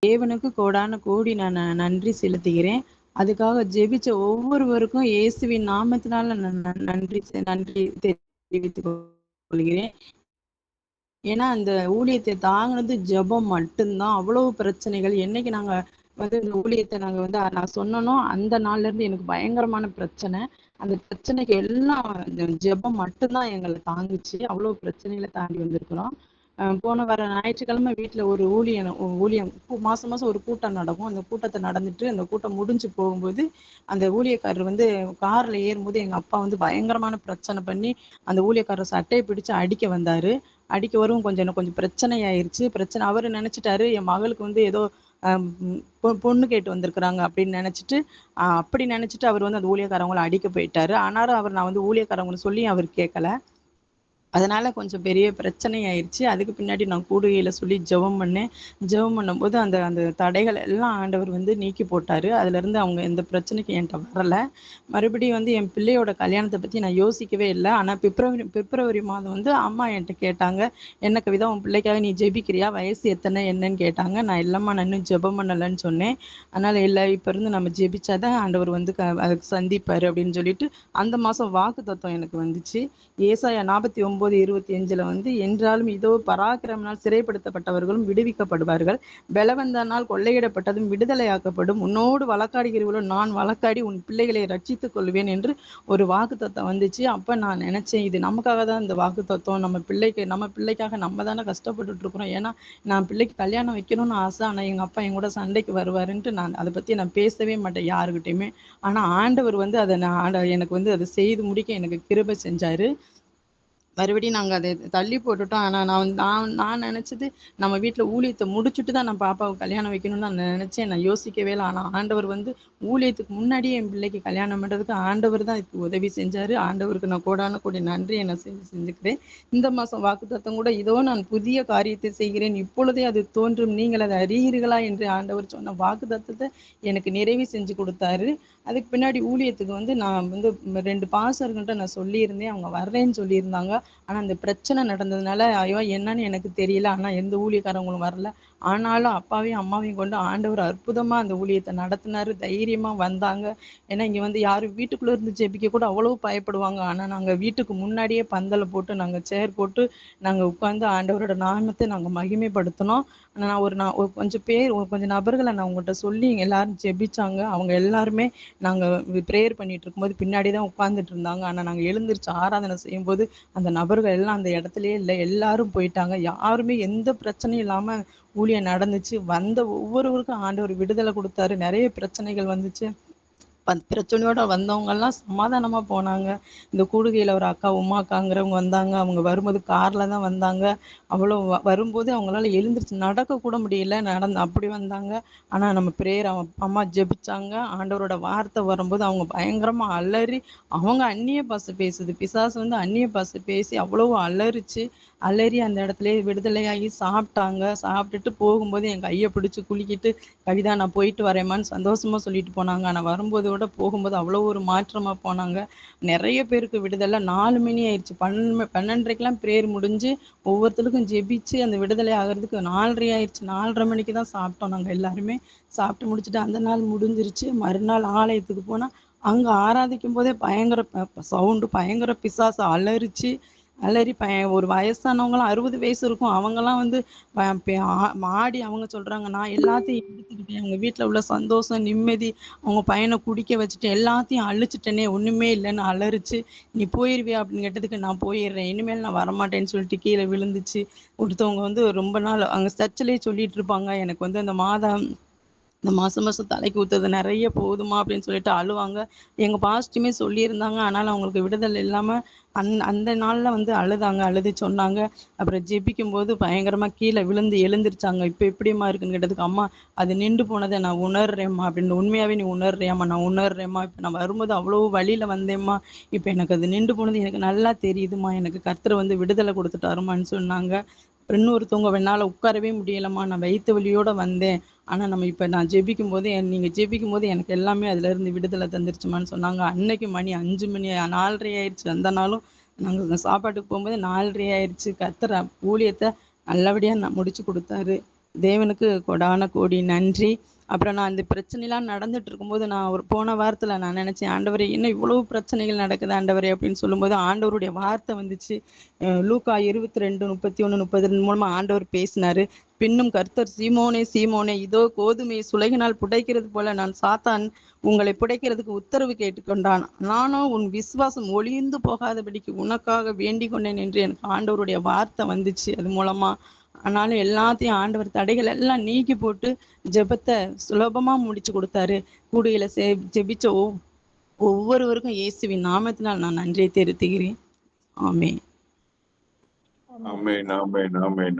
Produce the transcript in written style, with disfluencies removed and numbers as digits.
தேவனுக்கு கோடான கோடி நான் நன்றி செலுத்துகிறேன். அதுக்காக ஜெபிச்ச ஒவ்வொருவருக்கும் இயேசுவின் நாமத்தினால நான் நன்றி தெரிவித்துக் கொள்கிறேன். ஏன்னா, அந்த ஊழியத்தை தாங்குனது ஜெபம் மட்டும்தான். அவ்வளவு பிரச்சனைகள். என்னைக்கு நாங்க வந்து இந்த ஊழியத்த நாங்க வந்து நான் சொன்னனோ, அந்த நாள்ல இருந்து எனக்கு பயங்கரமான பிரச்சனை. அந்த பிரச்சனைக்கு எல்லாம் இந்த ஜெபம் மட்டும்தான் எங்கள தாங்குச்சு. அவ்வளவு பிரச்சனைகள தாண்டி வந்திருக்கிறோம். போன வார ஞாயிற்றுக்கிழமை வீட்ல ஒரு ஊழியம் மாசம் மாசம் ஒரு கூட்டம் நடக்கும். அந்த கூட்டத்த நடந்துட்டு, அந்த கூட்டம் முடிஞ்சு போகும்போது, அந்த ஊழியக்காரர் வந்து கார்ல ஏறும்போது எங்க அப்பா வந்து பயங்கரமான பிரச்சனை பண்ணி, அந்த ஊழியக்காரர் சட்டைய பிடிச்சு அடிக்க வந்தாரு. அடிக்க வரவும் கொஞ்சம் பிரச்சனை ஆயிருச்சு. அவரு நெனச்சுட்டாரு, என் மகளுக்கு வந்து ஏதோ அம் பொண்ணு கேட்டு வந்திருக்கிறாங்க அப்படின்னு நெனச்சுட்டு, அப்படி நெனச்சுட்டு அவரு வந்து அந்த ஊழியக்காரவங்கள அடிக்க போயிட்டாரு. ஆனாலும் நான் வந்து ஊழியக்காரவங்கன்னு சொல்லியும் அவரு கேட்கல. அதனால கொஞ்சம் பெரிய பிரச்சனை ஆயிருச்சு. அதுக்கு பின்னாடி நான் கூடுகையில சொல்லி ஜெபம் பண்ணேன். ஜெபம் பண்ணும்போது அந்த அந்த தடைகள் எல்லாம் ஆண்டவர் வந்து நீக்கி போட்டாரு. அதுலருந்து அவங்க எந்த பிரச்சனைக்கும் என்ட்ட வரல. மறுபடியும் வந்து என் பிள்ளையோட கல்யாணத்த பத்தி நான் யோசிக்கவே இல்ல. ஆனா பிப்ரவரி மாதம் வந்து அம்மா என்ட்ட கேட்டாங்க. "என்ன கவிதா உன் பிள்ளைக்காக நீ ஜெபிக்கிறியா? வயசு எத்தன? என்னன்னு கேட்டாங்க." நான் இல்லம்மா நான் இன்னும் ஜெபம் பண்ணலன்னு சொன்னேன். அதனால இல்ல இப்ப இருந்து நம்ம ஜெபிச்சா தான் ஆண்டவர் வந்து அதுக்கு சந்திப்பாரு அப்படின்னு சொல்லிட்டு, அந்த மாசம் வாக்குத்தத்தம் எனக்கு வந்துச்சு. ஏசாயா 49:25 வந்து, "என்றாலும் இதோ பராக்கிரமனால் சிறைப்படுத்தப்பட்டவர்களும் விடுவிக்கப்படுவார்கள். பெலவந்தனால் கொள்ளையிடப்பட்டதும் விடுதலையாக்கப்படும். உன்னோடு வழக்காடுகிறவர்களோ நான் வழக்காடி உன் பிள்ளைகளை ரட்சித்துக் கொள்வேன்" என்று ஒரு வாக்குத்தத்தம் வந்துச்சு. அப்ப நான் நெனச்சேன், இது நமக்காக தான் இந்த வாக்குத்தத்தம். நம்ம பிள்ளைக்காக நம்ம தானே கஷ்டப்பட்டுட்டு இருக்கிறோம். ஏன்னா, நான் பிள்ளைக்கு கல்யாணம் வைக்கணும்னு ஆசை. ஆனா, எங்க அப்பா என் கூட சண்டைக்கு வருவாருன்ட்டு நான் அத பத்தி நான் பேசவே மாட்டேன் யாருகிட்டயுமே. ஆனா, ஆண்டவர் வந்து அத எனக்கு வந்து அத செய்து முடிக்க எனக்கு கிருபை செஞ்சாரு. மறுபடியும் நாங்க அத தள்ளி போட்டுட்டோம். ஆனா நான் நெனச்சது, நம்ம வீட்ல ஊழியத்த முடிச்சுட்டு தான் நான் பாப்பாவுக்கு கல்யாணம் வைக்கணும்னு நான் நெனச்சேன். நான் யோசிக்கவே இல்ல. ஆனா ஆண்டவர் வந்து ஊழியத்துக்கு முன்னாடியே என் பிள்ளைக்கு கல்யாணம் பண்றதுக்கு ஆண்டவர் தான் இதுக்கு உதவி செஞ்சாரு. ஆண்டவருக்கு நான் கோடான கோடி நன்றிய நான் செஞ்சுக்கிறேன். இந்த மாசம் வாக்குத்தத்தம் கூட, "இதோ நான் புதிய காரியத்தை செய்கிறேன். இப்பொழுதே அது தோன்றும். நீங்கள் அதை அறியீர்களா?" என்று ஆண்டவர் சொன்ன வாக்குத்தத்தத்த எனக்கு நிறைவு செஞ்சு குடுத்தாரு. அதுக்கு பின்னாடி ஊழியத்துக்கு வந்து நான் வந்து 2 பாஸ்டர்கிட்ட நான் சொல்லியிருந்தேன். அவங்க வர்றேன்னு சொல்லியிருந்தாங்க. ஆனா, அந்த பிரச்சனை நடந்ததுனால, ஐயோ! என்னன்னு எனக்கு தெரியல. ஆனா, எந்த ஊழியக்காரவங்களும் வரல. ஆனாலும் அப்பாவையும், அம்மாவையும் கொண்டு ஆண்டவர் அற்புதமா அந்த ஊழியத்த நடத்துனாரு. தைரியமா வந்தாங்க. ஏன்னா, இங்க வந்து யாரும் வீட்டுக்குள்ள இருந்து ஜெபிக்க கூட அவ்வளவு பயப்படுவாங்க. ஆனா, நாங்க வீட்டுக்கு முன்னாடியே பந்தல போட்டு, நாங்க சேர் போட்டு, நாங்க உட்கார்ந்து ஆண்டவரோட நாமத்த நாங்க மகிமைப்படுத்துனோம். நான் கொஞ்சம் நபர்கள நான் உங்கள்ட்ட சொல்லி எல்லாரும் ஜெபிச்சாங்க. அவங்க எல்லாருமே நாங்க பிரேயர் பண்ணிட்டு இருக்கும்போது பின்னாடி தான் உட்கார்ந்துட்டு இருந்தாங்க. ஆனா, நாங்க எழுந்திரிச்சு ஆராதனை செய்யும்போது அந்த நபர்கள் எல்லாம் அந்த இடத்துலயே இல்ல. எல்லாரும் போயிட்டாங்க. யாருமே எந்த பிரச்சனையும் இல்லாம ஊழியம் நடந்துச்சு. வந்த ஒவ்வொருவருக்கும் ஆண்டவர் விடுதலை குடுத்தாரு. நெறைய பிரச்சனைகள் வந்துச்சு. பிரச்சனையோட வந்தவங்கலாம் சமாதானமா போனாங்க. இந்த கூடுகையில ஒரு அக்கா உமா அக்காங்கிறவங்க வந்தாங்க. அவங்க வரும்போது கார்ல தான் வந்தாங்க. அவ்வளோ வரும்போது அவங்களால எழுந்திருச்சு நடக்க கூட முடியல. அப்படி வந்தாங்க. ஆனா நம்ம பிரேயர் அம்மா ஜெபிச்சாங்க. ஆண்டவரோட வார்த்தை வரும்போது அவங்க பயங்கரமா அலறி, அவங்க அந்நிய பாஷை பேசுது. பிசாசு வந்து அந்நிய பாஷை பேசி அவ்வளவு அலறுச்சு. அலறி அந்த இடத்துலயே விடுதலையாகி சாப்பிட்டாங்க. சாப்பிட்டுட்டு போகும்போது என் கைய பிடிச்சு குலுக்கிட்டு, "கவிதா நான் போயிட்டு வரேம்மான்னு" சந்தோஷமா சொல்லிட்டு போனாங்க. ஆனா வரும்போத விட போகும்போது அவ்வளோ ஒரு மாற்றமா போனாங்க. நெறைய பேருக்கு விடுதலை 4 மணி ஆயிருச்சு. 12:30க்கெல்லாம் பிரேயர் முடிஞ்சு, ஒவ்வொருத்தருக்கும் ஜெபிச்சு அந்த விடுதலை ஆகுறதுக்கு 4:30 ஆயிருச்சு. 4:30 மணிக்கு தான் சாப்பிட்டோம் நாங்க எல்லாருமே. சாப்பிட்டு முடிச்சுட்டு அந்த நாள் முடிஞ்சிருச்சு. மறுநாள் ஆலயத்துக்கு போனா, அங்க ஆராதிக்கும்போதே பயங்கர சவுண்டு பயங்கர பிசாசு அலறுச்சு. அலறி ஒரு வயசானவங்கலாம் 60 வயசு இருக்கும். அவங்கலாம் வந்து ப பெ ஆ ஆடி அவங்க சொல்றாங்க, "நான் எல்லாத்தையும் எடுத்துக்கிட்டேன். அவங்க வீட்ல உள்ள சந்தோஷம், நிம்மதி, அவங்க பையன குடிக்க வச்சுட்டு எல்லாத்தையும் அழிச்சுட்டேனே! ஒண்ணுமே இல்லன்னு" அலறுச்சு. "நீ போயிருவியா?" அப்படின்னு கேட்டதுக்கு, "நான் போயிர்றேன். இனிமேல் நான் வரமாட்டேன்னு" சொல்லிட்டு கீழ விழுந்துச்சு. ஒருத்தவங்க வந்து ரொம்ப நாள் அங்க சர்ச்சிலேயே சொல்லிட்டு இருப்பாங்க, "எனக்கு வந்து அந்த மாதம் இந்த மாசம் மாசம் தலைக்கு ஊத்துறது நெறைய போகுதும்மா" அப்படின்னு சொல்லிட்டு அழுவாங்க. எங்க பாஸ்டருமே சொல்லியிருந்தாங்க. ஆனாலும் அவங்களுக்கு விடுதலை இல்லாம அந்த நாள்ல வந்து அழுதாங்க. அழுது சொன்னாங்க. அப்புறம் ஜெபிக்கும்போது பயங்கரமா கீழ விழுந்து எழுந்திரிச்சாங்க. "இப்ப எப்படிம்மா இருக்குன்னு?" கேட்டதுக்கு, "அம்மா அது நின்று போனத நான் உணர்றேன்ம்மா" அப்படின்னு. "உண்மையாவே நீ உணர்றியாம்மா?" "நான் உணர்றேன்ம்மா. இப்ப நான் வரும்போது அவ்வளோ வலியில வந்தேன்ம்மா. இப்ப எனக்கு அது நின்று போனது எனக்கு நல்லா தெரியுதும்மா. எனக்கு கர்த்தர் வந்து விடுதலை குடுத்துட்டாரும்மான்னு" சொன்னாங்க. அப்புறம் இன்னொருத்தவங்க, "என்னால உட்காரவே முடியலம்மா. நான் வயித்து வலியோட வந்தேன். ஆனா நான் ஜெபிக்கும்போது நீங்க ஜெபிக்கும்போது எனக்கு எல்லாமே அதுலருந்து விடுதலை தந்துருச்சுமான்னு" சொன்னாங்க. அன்னைக்கு மணி 5 மணி 4:30 ஆயிருச்சு. அந்த நாளும் நாங்க சாப்பாட்டுக்கு போகும்போது 4:30 ஆயிருச்சு. கர்த்தர் ஊழியத்த நல்லபடியா முடிச்சு குடுத்தாரு. தேவனுக்கு கொடான கோடி நன்றி. அப்புறம் நான் இந்த பிரச்சனைலாம் நடந்துட்டு இருக்கும்போது, நான் ஒரு போன வாரத்தில நான் நினச்சேன், ஆண்டவரே என்ன இவ்வளோ பிரச்சனைகள் நடக்குது ஆண்டவரே அப்படின்னு சொல்லும்போது, ஆண்டவருடைய வார்த்தை வந்துச்சு. லூக்கா 22, 31, 32 மூலமா ஆண்டவர் பேசினாரு. பின்னும் கர்த்தர், சீமோனே சீமோனே, இதோ கோதுமையை சுளையினால் புடைக்கிறது போல நான் சாத்தான் உங்களை புடைக்கிறதுக்கு உத்தரவு கேட்டுக்கொண்டான். நானோ உன் விசுவாசம் ஒளிந்து போகாதபடிக்கு உனக்காக வேண்டிக் கொண்டேன் என்று எனக்கு ஆண்டவருடைய வார்த்தை வந்துச்சு அது மூலமா. ஆனாலும் எல்லாத்தையும் ஆண்டவர் தடைகள் எல்லாம் நீக்கி போட்டு ஜெபத்தை சுலபமா முடிச்சு கொடுத்தாரு. கூடியில ஜெபிச்ச ஒவ்வொருவருக்கும் இயேசுவின் நாமத்தினால் நான் நன்றியை தெரிவித்துகிறேன். ஆமென். ஆமென், ஆமென், ஆமென்.